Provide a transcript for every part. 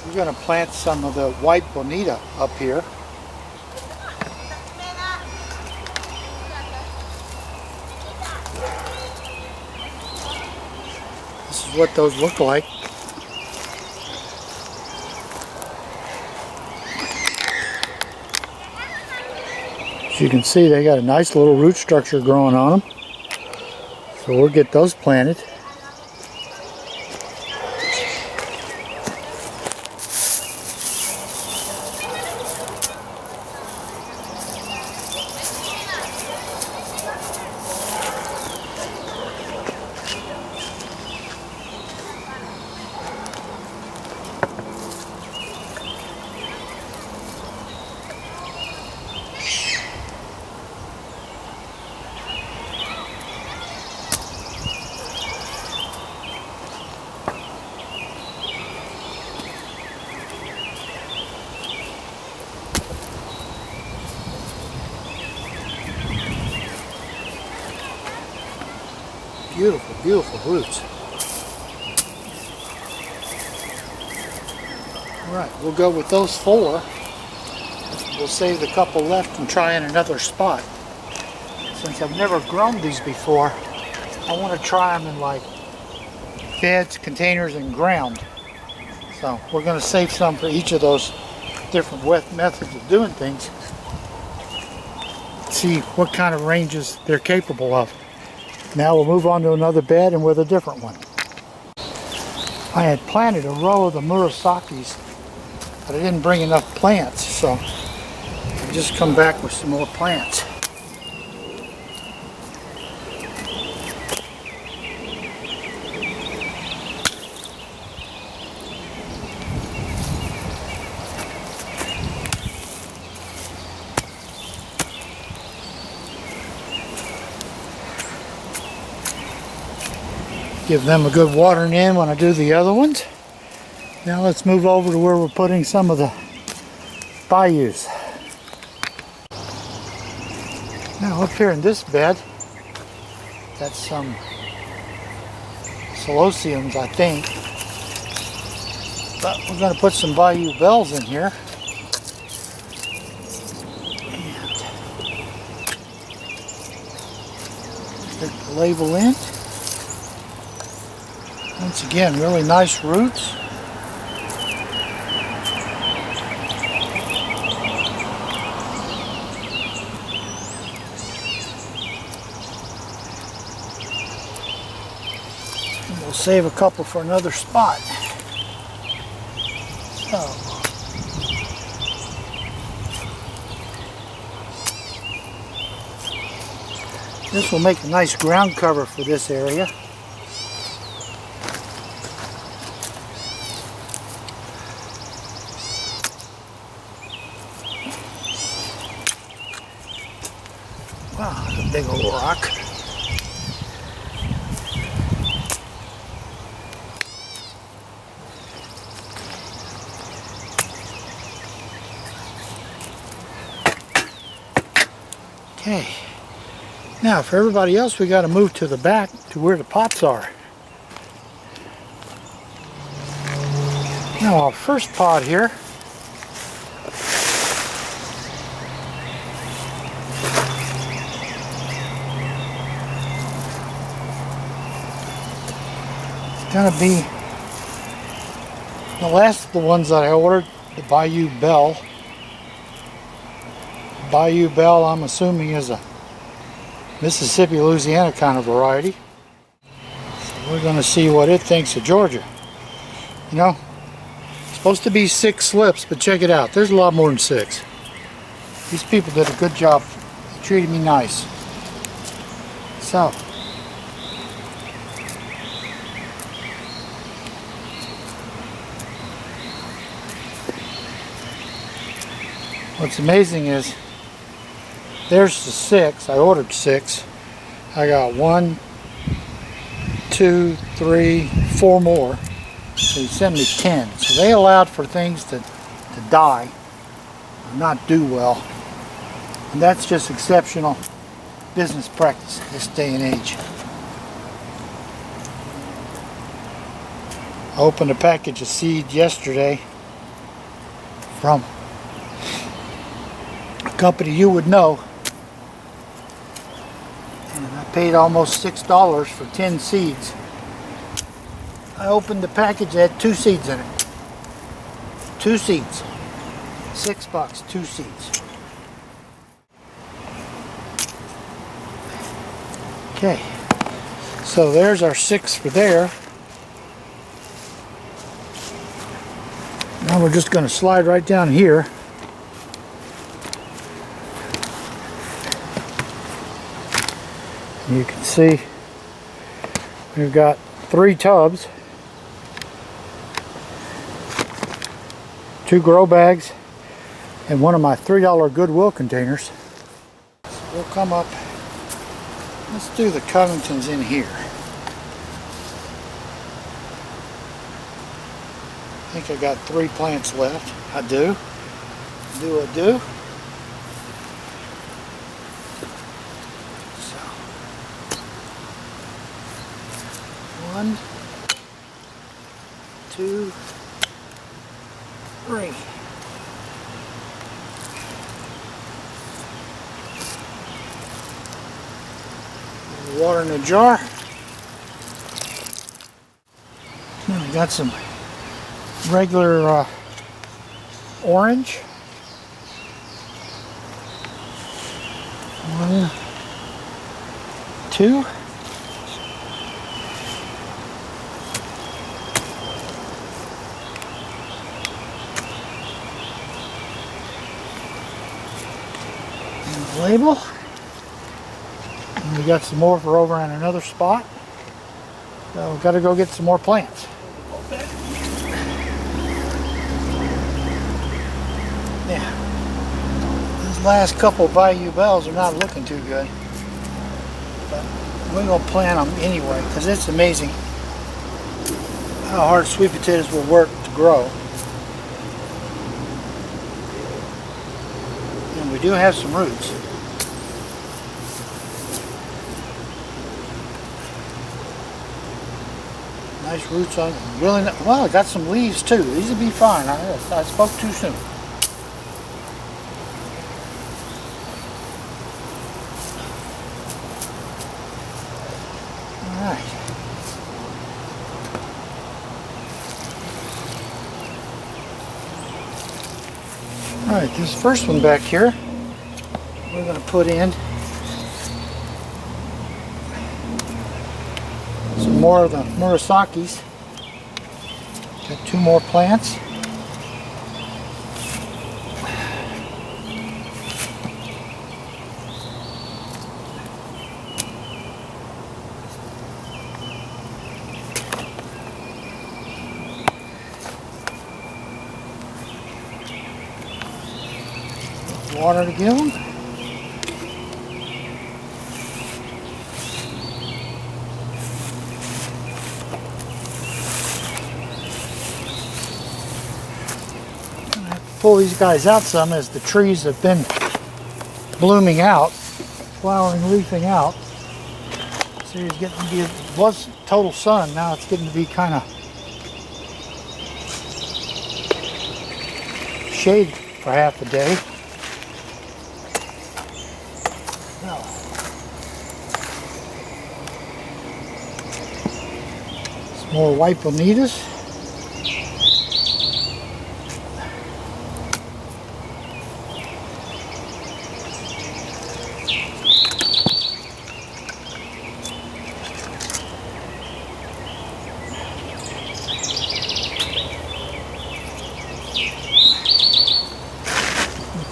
We're going to plant some of the white bonita up here. This is what those look like. As you can see, they got a nice little root structure growing on them. So we'll get those planted. Beautiful, beautiful roots. Alright, we'll go with those 4. We'll save the couple left and try in another spot. Since I've never grown these before, I want to try them in like beds, containers, and ground. So we're going to save some for each of those different methods of doing things. See what kind of ranges they're capable of. Now we'll move on to another bed and with a different one. I had planted a row of the Murasakis, but I didn't bring enough plants, so I'll just come back with some more plants. Give them a good watering in when I do the other ones. Now let's move over to where we're putting some of the bayous. Now up here in this bed, that's some Celosiums, I think. But we're going to put some Bayou Bells in here. Stick the label in. Once again, really nice roots. And we'll save a couple for another spot. So, this will make a nice ground cover for this area. Wow, that's a big old rock. Okay. Now for everybody else, we got to move to the back to where the pots are. Now our first pot here, going to be the last of the ones that I ordered, the Bayou Bell. Bayou Bell, I'm assuming, is a Mississippi, Louisiana kind of variety. So we're going to see what it thinks of Georgia. You know, it's supposed to be 6 slips, but check it out. There's a lot more than 6. These people did a good job. They treated me nice. So, what's amazing is there's the 6. I ordered 6. I got 1, 2, 3, 4 more. They sent me 10. So they allowed for things to die, not do well. And that's just exceptional business practice this day and age. I opened a package of seed yesterday. from a company you would know. And I paid almost $6 for 10 seeds. I opened the package, it had 2 seeds in it. 2 seeds. $6, 2 seeds. Okay, so there's our 6 for there. Now we're just going to slide right down here. You can see we've got 3 tubs, 2 grow bags, and one of my $3 Goodwill containers. So we'll come up, let's do the Covingtons in here. I think I got 3 plants left. I do. I do. So, 1, 2, 3. Water in a jar. Now we got some regular orange. 1, 2. And the label. And we got some more for over on another spot. So we've got to go get some more plants. Yeah, these last couple Bayou Bells are not looking too good, but we're going to plant them anyway because it's amazing how hard sweet potatoes will work to grow. And we do have some roots. Nice roots on them. Really, well, I got some leaves too. These will be fine. I spoke too soon. Alright. Alright, this first one back here, we're going to put in some more of the Murasakis. Got 2 more plants. Water to give them. Pull these guys out some as the trees have been blooming out, flowering, leafing out. So it's getting to be, it was total sun, now it's getting to be kind of shade for half a day. Some more white bonitas.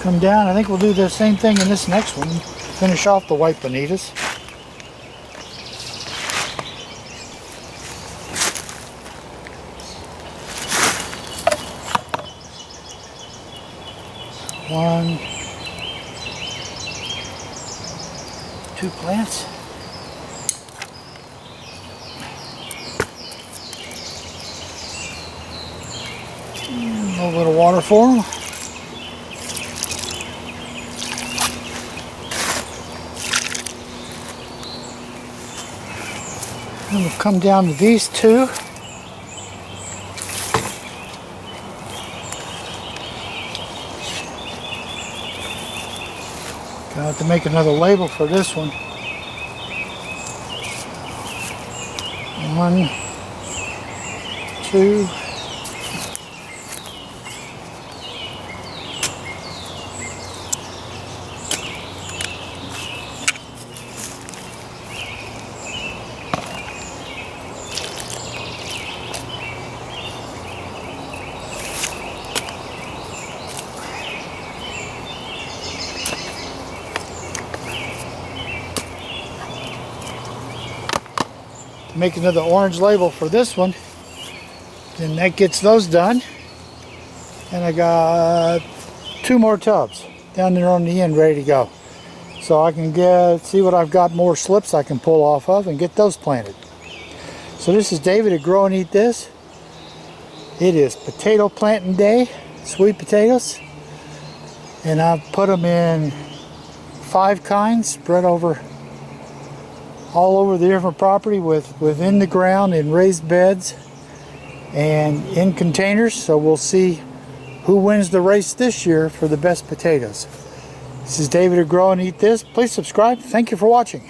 Come down. I think we'll do the same thing in this next one. Finish off the white bonitas. One, 2 plants. A little bit of water for them. And we'll come down to these 2. have to make another label for this one. 1, 2. Make another orange label for this one, then that gets those done. And I got 2 more tubs down there on the end ready to go, so I can see what I've got more slips I can pull off of and get those planted. So this is David at Grow and Eat This. It is potato planting day, sweet potatoes, and I've put them in 5 kinds spread over all over the different property, within the ground, in raised beds and in containers. So we'll see who wins the race this year for the best potatoes. This is David at Grow and Eat This. Please subscribe. Thank you for watching.